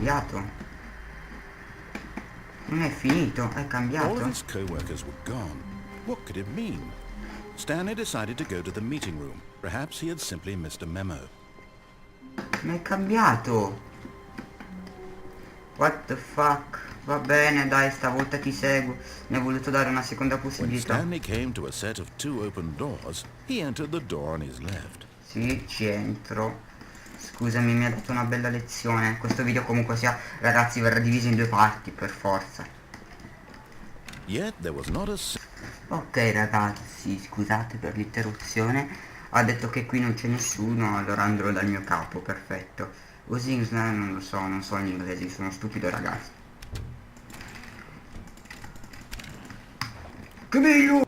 cambiato. Non è finito, è All of cambiato. his co-workers were gone. What could it mean? Stanley decided to go to the meeting room. Perhaps he had simply missed a memo. Ma è cambiato. What the fuck? Va bene, dai, stavolta ti seguo. Mi ha voluto dare una seconda When possibilità. Stanley came to a set of 2 open doors, he entered the door on his left. Sì, ci entro. Scusami, mi ha dato una bella lezione. Questo video comunque sia, ragazzi, verrà diviso in 2 parti, per forza. Yet there was not a Ok ragazzi, scusate per l'interruzione. Ha detto che qui non c'è nessuno, allora andrò dal mio capo, perfetto. Così non lo so, non so l'inglese, sono stupido ragazzi. Che bello!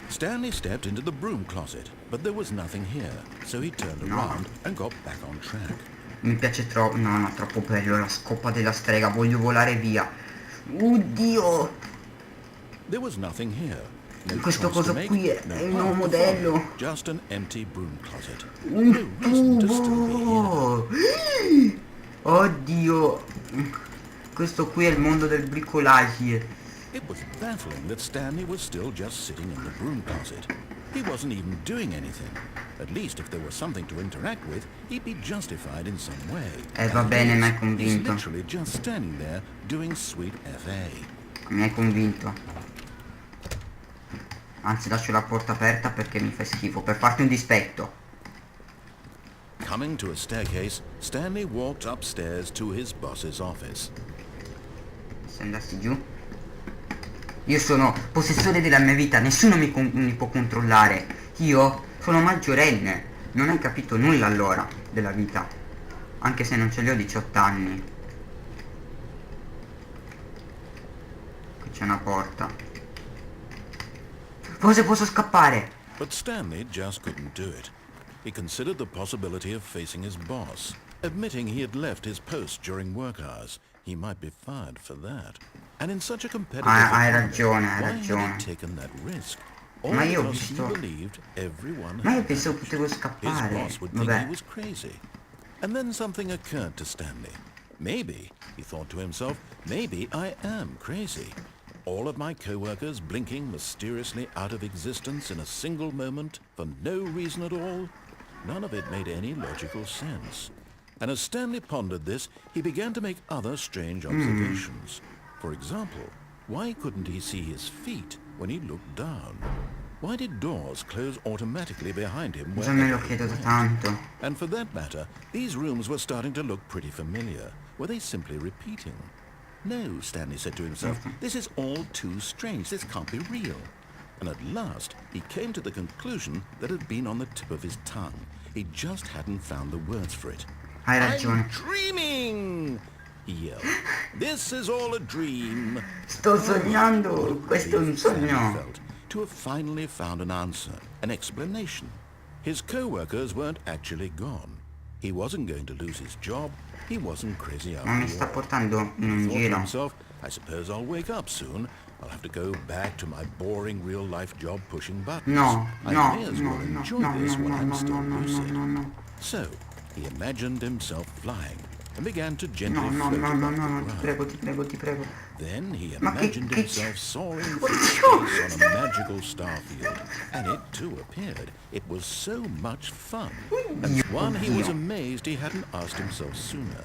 Stanley stepped into the broom closet, but there was nothing here, so he turned around and got back on track. Mi piace troppo, no, troppo bello, la scopa della strega, voglio volare via. Oddio! There was nothing here. No Questo choice to coso make, qui è no il path nuovo to modello. follow, just an empty broom closet. Un No reason to still be here. tubo! Oddio! Questo qui è il mondo del bricolage. It was baffling that Stanley was still just sitting in the broom closet. He wasn't even doing anything. At least if there was something to interact with, he'd be justified in some way. Va bene, mi hai He's convinto. literally just standing there doing sweet FA. Mi hai convinto. Anzi, lascio la porta aperta perché mi fa schifo, per farti un dispetto. Coming to a staircase, Stanley walked upstairs to his boss's office. Se andassi giù. Io sono possessore della mia vita, nessuno mi può controllare. Io sono maggiorenne. Non hai capito nulla allora della vita. Anche se non ce li ho 18 anni. Qui c'è una porta. Forse posso scappare. But Stanley just couldn't do it. He considered the possibility of facing his boss. Admitting he had left his post during work hours, he might be fired for that. And in such a competitive Hai economy, ragione, hai why had ragione. he taken that risk? All Ma io ho because he visto. believed everyone Ma io had pensavo vanished. potevo His scappare. boss would think he Vabbè. was crazy. And then something occurred to Stanley. Maybe, he thought to himself, maybe I am crazy. All of my co-workers blinking mysteriously out of existence in a single moment for no reason at all. None of it made any logical sense. And as Stanley pondered this, he began to make other strange observations. For example, why couldn't he see his feet when he looked down? Why did doors close automatically behind him Già me lo wherever he chiedo da went? tanto. And for that matter, these rooms were starting to look pretty familiar. Were they simply repeating? No, Stanley said to himself, this is all too strange. This can't be real. And at last, he came to the conclusion that had been on the tip of his tongue. He just hadn't found the words for it. Hai I'm ragione. dreaming! He yelled. This is all a dream. Sto sognando. Questo è un Stanley sogno. felt to have finally found an answer, an explanation. His co-workers weren't actually gone. He wasn't going to lose his job. He wasn't crazy Ma mi after sta all. portando in un He thought to giro. himself, I suppose I'll wake up soon. I'll have to go back to my boring real-life job pushing buttons. No, I no, may as no, well no, enjoy no, this no, when no, I'm no, still no, no, lucid. no, no. So, he imagined himself flying and began to No, gently no, float no, no, above no, the no, ti ground. prego, ti prego, ti prego. Then he Ma che- imagined che himself c'è? soaring Oddio, through space on a magical starfield, and it too appeared. It was so much fun. And one, he was amazed he hadn't asked himself sooner.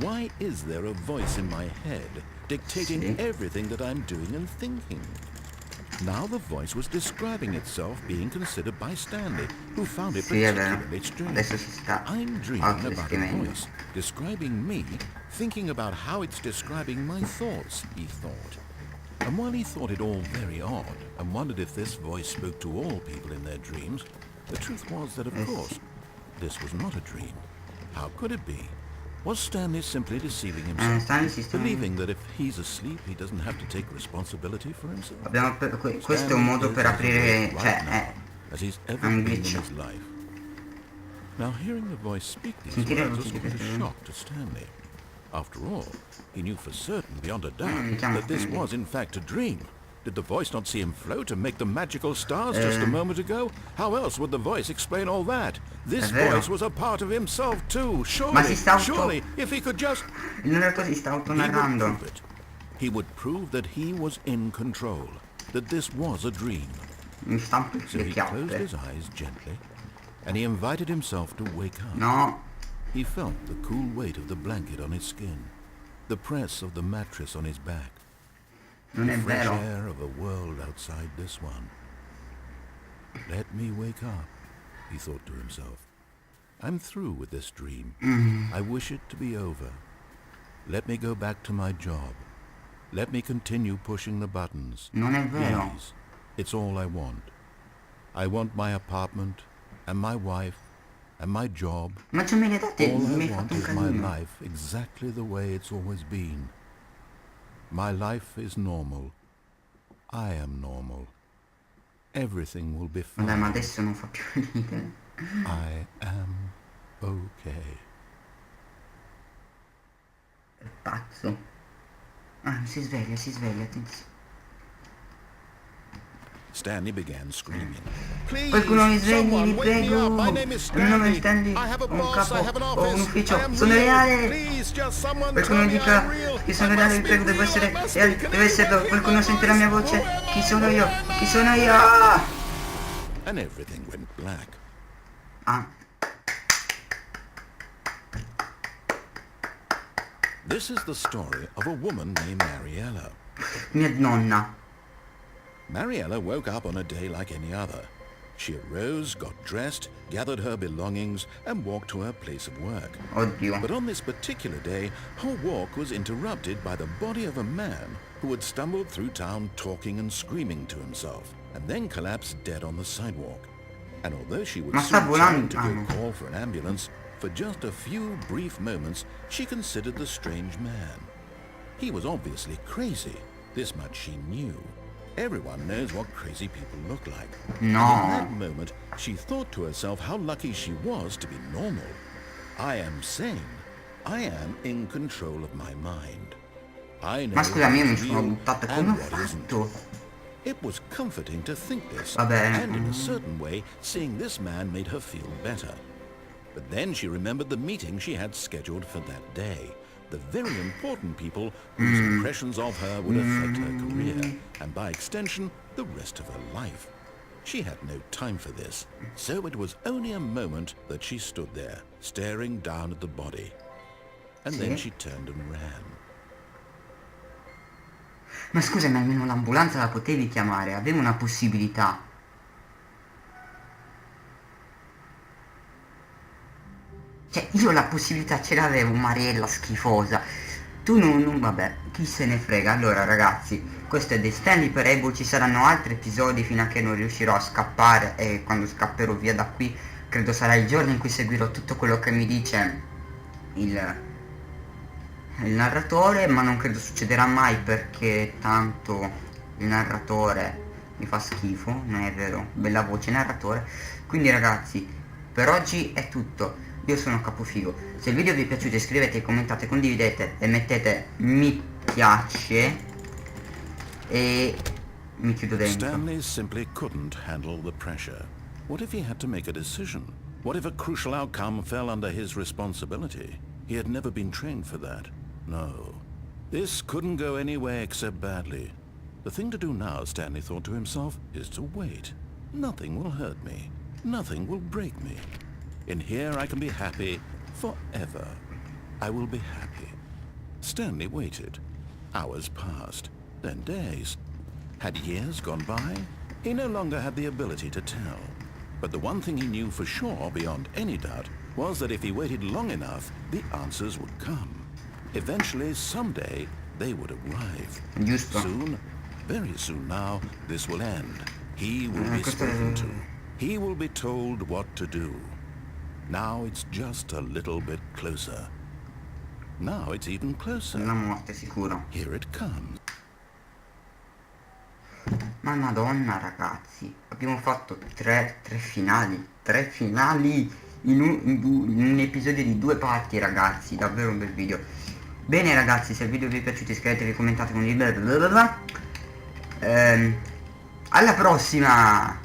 Why is there a voice in my head dictating Sì. everything that I'm doing and thinking? Now the voice was describing itself being considered by Stanley, who found it Sì, è vero. particularly strange. Adesso si sta I'm dreaming about a autodescrivendo. voice describing me, thinking about how it's describing my thoughts, he thought. And while he thought it all very odd, and wondered if this voice spoke to all people in their dreams, the truth was that, of course, this was not a dream. How could it be? Was Stanley simply deceiving himself, Stanley si sta... believing that if he's asleep, he doesn't have to take responsibility for himself? Questo è un modo per aprire... Cioè, è... As he's ever un been in glitch. his life. Now, hearing the voice speak these Sentire words la was voce quite a che- shock to Stanley. After all, he knew for certain, beyond a mi doubt, chiamo that this Stanley. was in fact a dream. Did the voice not see him float and make the magical stars just a moment ago? How else would the voice explain all that? This voice was a part of himself too. Surely, if he could just... Il narratore si sta autonarrando. He would prove that he was in control, that this was a dream. Mi stampo So le he chiappe. closed his eyes gently, and he invited himself to wake up. No. He felt the cool weight of the blanket on his skin, the press of the mattress on his back, Non è the fresh vero. air of a world outside this one. Let me wake up, he thought to himself. I'm through with this dream. I wish it to be over. Let me go back to my job. Let me continue pushing the buttons. Non è vero. Please, it's all I want. I want my apartment, and my wife, and my job. Ma ci me ne date, All mi I hai want fatto un is my casino. life exactly the way it's always been. My life is normal. I am normal. Everything will be Vabbè, ma fine. adesso non fa più ridere. I am okay. È pazzo. Ah, si sveglia, attenzione. Stanley began screaming. Please, Qualcuno mi svegli, someone, vi wake me prego. up. My name is Il mio nome è Stanley. Stanley. I have a Ho un boss, I capo, have an ho un office. ufficio. I am Sono real. reale. Please, just someone Qualcuno tell me dica I'm real. che sono I reale, must vi prego, be devo real. essere I must reale. be. Can Deve I esserlo, get qualcuno in sentirà la mia this? voce. Who am Chi I? sono io? Who am I? Chi sono io? And everything went black. Ah, This is the story of a woman named Mariella. mia nonna. Mariella woke up on a day like any other. She arose, got dressed, gathered her belongings, and walked to her place of work. Oddio. But on this particular day, her walk was interrupted by the body of a man who had stumbled through town talking and screaming to himself, and then collapsed dead on the sidewalk. And although she would Ma sta soon turn to volando. go call for an ambulance, for just a few brief moments, she considered the strange man. He was obviously crazy. This much she knew. Everyone knows what crazy people look like. No. And in that moment, she thought to herself how lucky she was to be normal. I am sane. I am in control of my mind. I know Ma scusami, io mi what is sono real buttato. and Come ho what isn't. fatto? It was comforting to think this, Vabbè. and in a certain way, seeing this man made her feel better. But then she remembered the meeting she had scheduled for that day. The very important people whose impressions of her would affect her career, and by extension, the rest of her life. She had no time for this, so it was only a moment that she stood there, staring down at the body. And then she turned and ran. Ma scusami, almeno l'ambulanza la potevi chiamare, avevo una possibilità. Cioè, io la possibilità ce l'avevo, Mariella schifosa. Tu non, vabbè, chi se ne frega. Allora ragazzi, questo è The Stanley Parable, ci saranno altri episodi fino a che non riuscirò a scappare, e quando scapperò via da qui, credo sarà il giorno in cui seguirò tutto quello che mi dice il narratore, ma non credo succederà mai perché tanto il narratore mi fa schifo, non è vero? Bella voce narratore. Quindi ragazzi, per oggi è tutto. Io sono CapoFigo. Se il video vi è piaciuto iscrivetevi, commentate, condividete e mettete mi piace. E mi chiudo dentro. Stanley simply couldn't handle the pressure. What if he had to make a decision? What if a crucial outcome fell under his responsibility? He had never been trained for that. No. This couldn't go any way except badly. The thing to do now, Stanley thought to himself, is to wait. Nothing will hurt me. Nothing will break me. In here I can be happy forever. I will be happy. Stanley waited. Hours passed, then days. Had years gone by? He no longer had the ability to tell. But the one thing he knew for sure, beyond any doubt, was that if he waited long enough, the answers would come. Eventually, someday, they would arrive. Giusto. Soon, very soon now, this will end. He will be spoken to. He will be told what to do. Now it's just a little bit closer. Now it's even closer. La morte sicuro. Here it comes. Ma madonna ragazzi, abbiamo fatto tre finali. Tre finali in un episodio di 2 parti ragazzi. Davvero un bel video. Bene ragazzi, se il video vi è piaciuto iscrivetevi, commentate, condividete, Alla prossima!